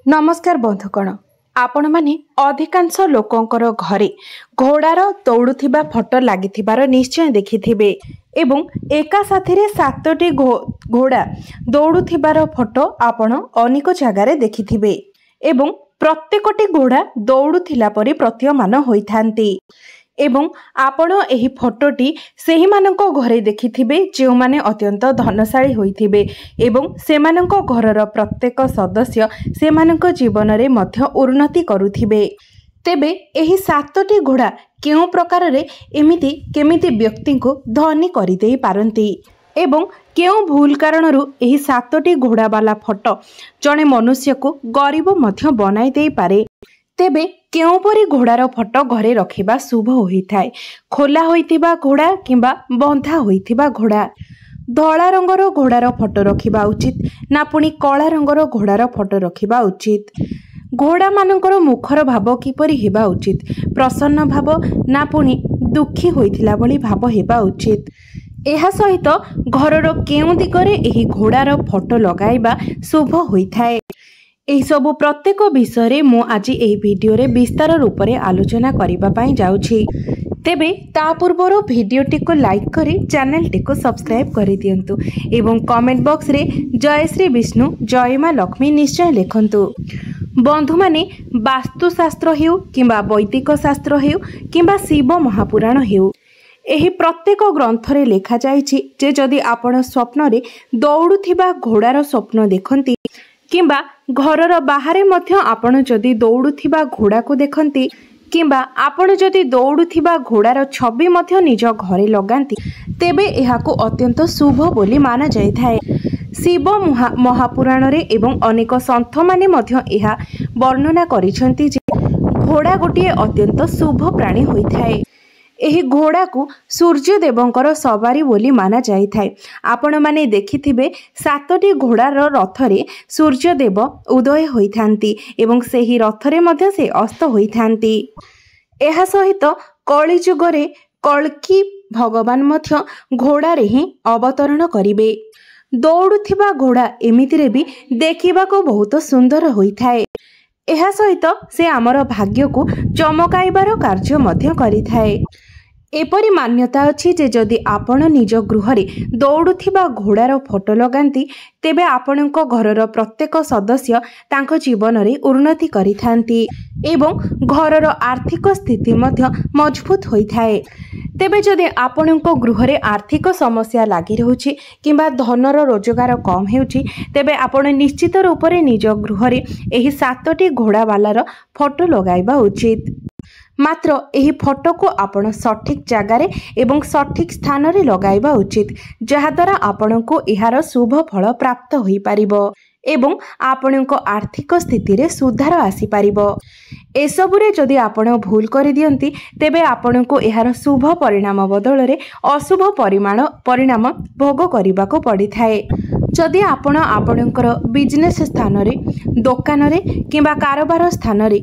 नमस्कार बंधुगण, आपण माने अधिकांश लोकंकर घरे घोड़ार दौड़ुथिबा फोटो लागिथिबार निश्चय देखिथिबे एवं एका साथिरे 7टी घोड़ा दौड़ुथिबार फोटो आपण अनेक जगार देखिथिबे एवं प्रत्येकटी घोड़ा दौड़ुथिला परि प्रतीयमान होइथांती एवं आपण एही फोटोटी सेही माननको घरे देखिथिबे जे माने अत्यंत धनशाली होइथिबे एवं सेमाननको घरर प्रत्येक सदस्य सेमाननको जीवन रे मध्य उन्नति करुथिबे। तेबे एही 7टी घोड़ा केउ प्रकार रे एमिति केमिति व्यक्ति को धनी करि देई पारंती एवं केउ भूल कारणरू एही 7टी घोड़ा वाला फोटो जणे मनुष्य को गरीब मध्य बनाई देई पारे। तेबे केउपरी घोड़ार फोटो घरे रखिबा शुभ होइथाय? खोला होइथिबा घोड़ा किंबा बंधा होइथिबा घोड़ा? धला रंगर घोड़ार फोटो रखिबा उचित ना पुणी कला रंगर घोड़ार फोटो रखिबा उचित? घोड़ा मानकर मुखर भाव किपरि हेबा उचित? प्रसन्न भाव ना पुणी दुखी होइथिला भली भाव हेबा उचित? एहा सहित घरर केउ दिगरे एही घोड़ार फोटो लगाइबा शुभ होइथाय? एही सबु प्रत्येक विषय मु आज एही वीडियो रे विस्तार रूप में आलोचना करिबा पई जाउछि। तेबे ता पूर्वर वीडियोटी को लाइक करी चैनल टी को सब्सक्राइब करि दियंतु एवं कमेंट बॉक्स रे जय श्री विष्णु जय मां लक्ष्मी निश्चय लिखंतु। बंधु माने वास्तुशास्त्र हेउ किंबा वैदिक शास्त्र हेउ किंबा शिव महापुराण हेउ एही प्रत्येक ग्रंथ रे लेखा जाइछि जे जदि आपण स्वप्न रे दौड़ुथिबा घोड़ार स्वप्न देखंती किंबा घरर बाहरे मध्य आपण जदि दौड़ुथिबा घोड़ा को देखंती किंबा आपण जदि दौड़ुथिबा घोड़ार छवि मध्य निज घरे लगांती तेबे एहाको अत्यंत शुभ बोली माना जायथाय। शिव महापुराण रे एवं अनेक संत माने मध्य एहा वर्णना करिसंती जे घोड़ा गोटिए अत्यंत शुभ प्राणी होइथाय। एही घोड़ा को सूर्य देवंकर सवारी बोली माना जाइथाय। आपण माने देखिथिबे 7टी घोड़ार रथरे सूर्य देव उदय होइथांती एवं सेही रथरे मध्य से अस्त होइथांती। एहा सहित कली जुगरे कल्की भगवान मध्य घोड़ा रे ही अवतरण करिवे। दौड़ुथिबा घोड़ा एमितिरे भी देखिबाको बहुत सुंदर होइथाय। एहा सहित से आमर भाग्य को चमकाइबार कार्य मध्य करिथाय। एपरि मान्यता अछि जे जदि आपण निज गृह रे दौड़ुथिबा घोड़ार फोटो लगांती तेबे आपणको घरर प्रत्येक सदस्य तांको जीवन रे उन्नति करिथांती एवं घरर आर्थिक स्थिति मध्य मजबूत होइथाय। तेबे जदि आपणको गृह रे आर्थिक समस्या लागि रहउछि किंबा धनर रोजगार कम हेउछि तेबे आपण निश्चित रूप रे निज गृह रे एही 7टी घोड़ा वालार फोटो लगाइबा उचित। मात्र एही फोटो को आपण सठिक जगार एवं सठिक स्थान रे लगाइबा उचित जहाद्वारा आपण को एहार शुभ फल प्राप्त होई पारिबो एवं आपणको आर्थिक स्थिति रे सुधार आसी पारिबो। एसबुरे जदि आपण भूल करि दियंती तेबे आपण को एहार शुभ परिणाम बदल रे अशुभ परिणाम भोग करिबा को पड़िथाय। जदि आपण आपणकर बिजनेस स्थान रे दुकान रे किंबा कारोबार स्थान रे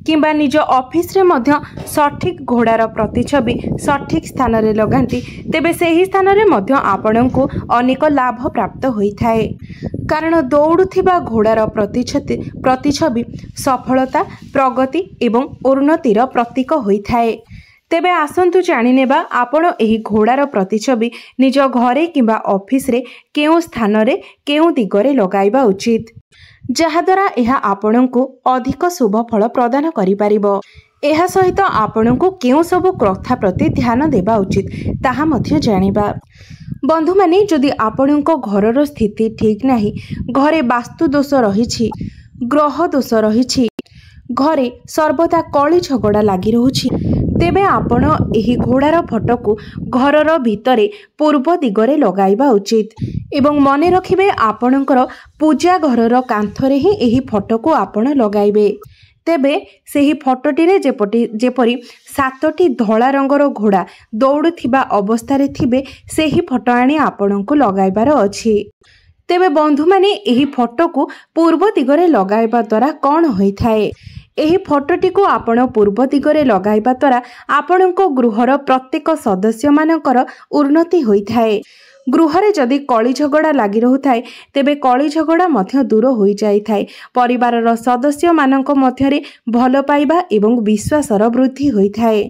किंबा निज ऑफिस रे मध्य सठिक घोड़ार प्रतिछवि सठिक स्थान रे लगांती तेबे सेही स्थान रे मध्य आपण को अनेक लाभ प्राप्त होइथाय। कारण दौड़ुथिबा घोड़ार प्रतिछवि सफलता प्रगति एवं उन्नतिर प्रतीक होइथाय। तेबे आसंतु जानिनेबा आपण एही घोड़ार प्रतिछवि निज घरे किंबा ऑफिस रे केउ स्थान रे केउ दिगरे लगाइबा उचित जहाद्वारा एहा आपणको अधिक शुभ फल प्रदान करिपारिबो। एहा सहित आपणको केउ सब कथा प्रति ध्यान देबा उचित ताहा मध्य जानिबा। बंधु माने जदि आपणको घरर स्थिति ठीक नाही, घरे वास्तु दोष रहिछि, ग्रह दोष रहिछि, घरे सर्वदा कली झगड़ा लागि रहउछि तेबे आपण एही घोड़ार फोटो को घरर भितरे पूर्व दिगरे लगाइबा उचित एवं मने रखिबे आपणकर पूजा घरर कांथरे ही एही फोटो को आपण लगाइबे। तेबे सेही फोटोटी रे जेपरि 7टी धला रंगर घोड़ा दौड़ुथिबा अवस्था रे थिबे सेही फोटो आनी आपणको लगाइबार अछि। तेबे बंधु माने एही फोटो को पूर्व दिगरे लगाइबा द्वारा कौन होइथाय? एही फोटोटी को आपण पूर्व दिगरे लगाइबा द्वारा आपणको गृहर प्रत्येक सदस्य मानकर उन्नति होइथाय। गृहरे जदि कली झगड़ा लगी रहुथाए तेबे कली झगड़ा मध्य दूर हो जाइथाए। परिवारर सदस्य मानक मध्यरे भल पाइबा एवं विश्वासर वृद्धि होइथाए।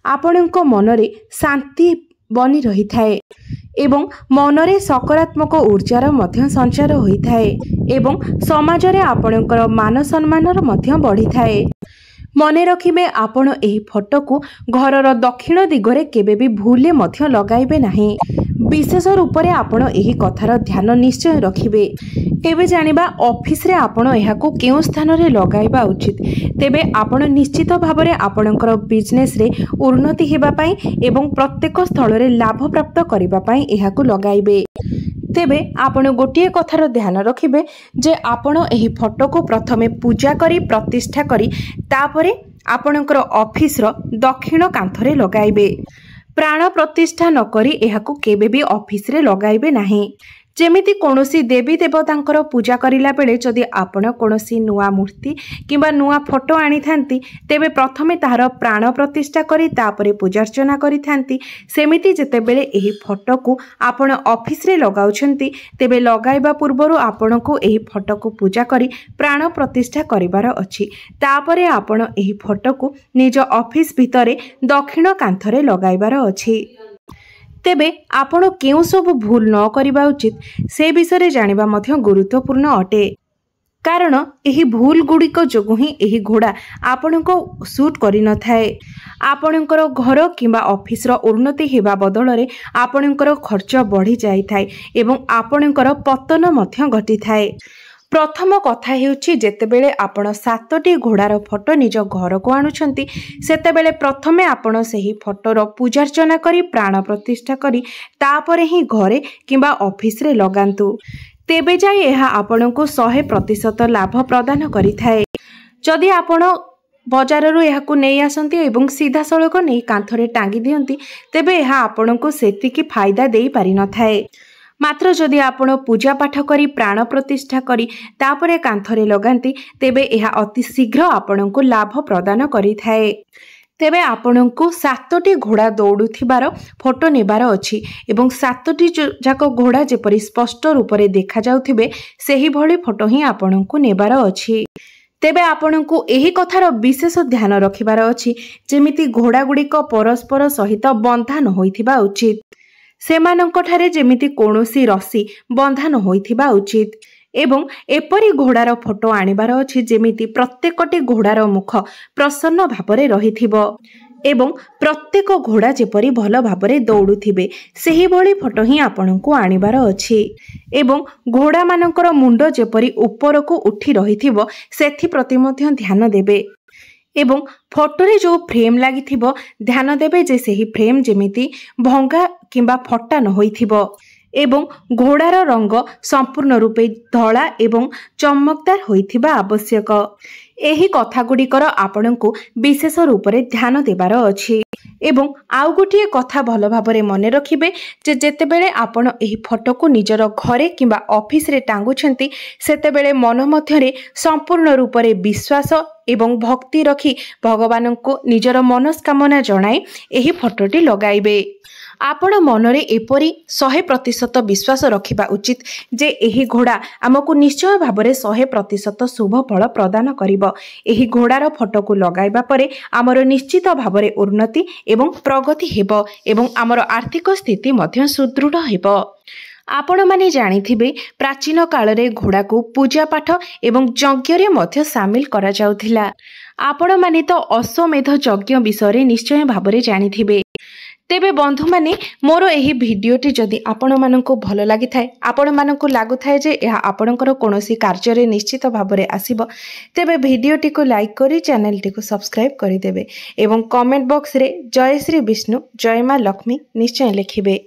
आपणक मनरे शांति बनी रही थाए एवं मनरे सकारात्मक ऊर्जार मध्य संचार होइथाए एवं समाजरे आपणकर मान सम्मानर मध्य बढ़ी थाए। मने रखिबे आपण एही फोटो को घरर दक्षिण दिगरे केबे भी भूले मध्य लगाइबे नाही। विशेष रूप से आपण एही कथार ध्यान निश्चय रखिबे। एबे जानिबा ऑफिस रे आपण एहाको केउ स्थान रे लगाइबा उचित। तेबे आपण निश्चित भाबरे आपणकर बिजनेस रे उन्नति हेबा पई एवं प्रत्येक स्थल रे लाभ प्राप्त करिबा पई एहाको लगाइबे। तेबे आपण गोटिए कथार ध्यान रखिबे जे आपण एही फोटो को प्रथमे पूजा करी प्रतिष्ठा करी तापरे आपणकर ऑफिस रो दक्षिण कांथरे लगाइबे। प्राण प्रतिष्ठा न करी एहाको केबे भी ऑफिस रे लगाइबे नाही। जेमिति कोनोसी देवी देवतांकर पूजा करिला बेले जदि आपण कोनोसी नुआ मूर्ति किंबा नुआ फोटो आनी थांती तेबे प्रथमे ताहार प्राण प्रतिष्ठा करी तापरे पूजार्चना करी थांती। सेमिति जेतेबेले एही फोटो को आपण ऑफिस रे लगाउछंती तेबे लगाइबा पूर्वरु आपण को एही फोटो को पूजा करी प्राण प्रतिष्ठा करिवार अछि। तापरे आपण एही फोटो को निज ऑफिस भितरे दक्षिण कांथरे लगाइबार अछि। तेबे आपण केउ सब भूल न करिबा उचित से विषय जानिबा मध्य गुरुत्वपूर्ण अटे। कारण एही भूल गुड़िक जोगु ही एही घोड़ा आपणको सूट करि न थाए। आपणकर घर किंबा ऑफिस रो उन्नति हेबा बदल रे आपणकर खर्च बढ़ी जाई थाए एवं आपणकर पतन मध्य घटी थाए। प्रथम कथा हेउछि जेतेबेले आपण 7टी घोड़ार फोटो निज घर को आणुछंती सेतेबेले प्रथमे आपण सेही फोटोर पूजार्चना करी प्राण प्रतिष्ठा करी तापरे ही घरे किंबा ऑफिस रे लगांतु। तेबे जाई एहा आपणको 100% लाभ प्रदान करि थाए। जदि आपण बजाररू एहाकु नै आसंती एवं सीधा सड़क नै कांथरे टांगी दियंती तेबे एहा आपणको सेतिकी फायदा देई पारि न थाए। मात्र जदि आपण पूजा पाठ करी प्राण प्रतिष्ठा करी तापरे कांथरे लगांती तेबे एहा अति शीघ्र आपणको लाभ प्रदान करि थाए। तेबे आपणको 7टी घोड़ा दौड़ुथिबार फोटो नेबार अछि एवं 7टी जाक घोड़ा जेपरि स्पष्ट रूप रे देखा जाउथिबे सेही भली फोटो ही आपणको नेबार अछि। तेबे आपणको एही कथार विशेष ध्यान रखिबार अछि जेमिति घोड़ा गुड़िक परस्पर सहित बंधा न होइथिबा उचित। सेमानंकठारे जेमिति कोनोसी रस्सी बंधा न होइथिबा उचित एवं एपरी घोड़ार फोटो आनिबार अछि जेमिति प्रत्येकटी घोड़ार मुख प्रसन्न भाबरे रहिथिबो एवं प्रत्येक घोड़ा जेपरी भल भाबरे दौड़ुथिबे सेही भली फोटो ही आपणको आनिबार अछि एवं घोड़ा मानकर मुंड जेपरी ऊपर को उठी रहिथिबो सेथि प्रति मध्य ध्यान देबे एवं फोटोरे जो फ्रेम लागि थिबो ध्यान देबे जे सेही फ्रेम जेमिति भंगा किंबा फटा न होइथिबो एवं घोड़ार रंग संपूर्ण रूपे धला एवं चमकदार होइथिबा आवश्यक। एही कथा गुड़िकर आपणको विशेष रूप से ध्यान देबार अछि एवं आउ गोटे कथा भल भाबरे मने रखिबे जे जेतेबेले आपण एही फोटो को निजर घरे किंबा ऑफिस रे टांगुछंती सेतेबेले मन मध्यरे संपूर्ण रूप से विश्वास एवं भक्ति रखी भगवान को निजर मनस्कामना जणाई एही फोटोटी लगाइबे। आपण मनरे एपरी 100% विश्वास रखिबा उचित जे एही घोड़ा आमको निश्चय भाबरे 100% शुभ फल प्रदान करिबो। एही घोड़ार फोटो को लगाइबा परे आमर निश्चित भाबरे उन्नति एवं प्रगति हेबो एवं आमर आर्थिक स्थिति मध्य सुदृढ़ हेबो। आपण माने जानिथिबे प्राचीन काल रे घोड़ा को पूजा पाठ एवं यज्ञ रे मध्य शामिल करा जाउथिला। आपण माने तो अश्वमेध यज्ञ विषय निश्चय भाबरे जानिथिबे। तेबे बंधु माने मोर एही भिडियोटी जदि आपण माननको भल लागि थाए आपण माननको लागु थाए जे एहा आपणकर कोनोसी कार्य रे निश्चित भाबरे आसीबो तेबे भिडियोटी को लाइक करी चैनल टी को सब्सक्राइब करि देबे एवं कमेंट बॉक्स रे जय श्री विष्णु जय मां लक्ष्मी निश्चय लिखिबे।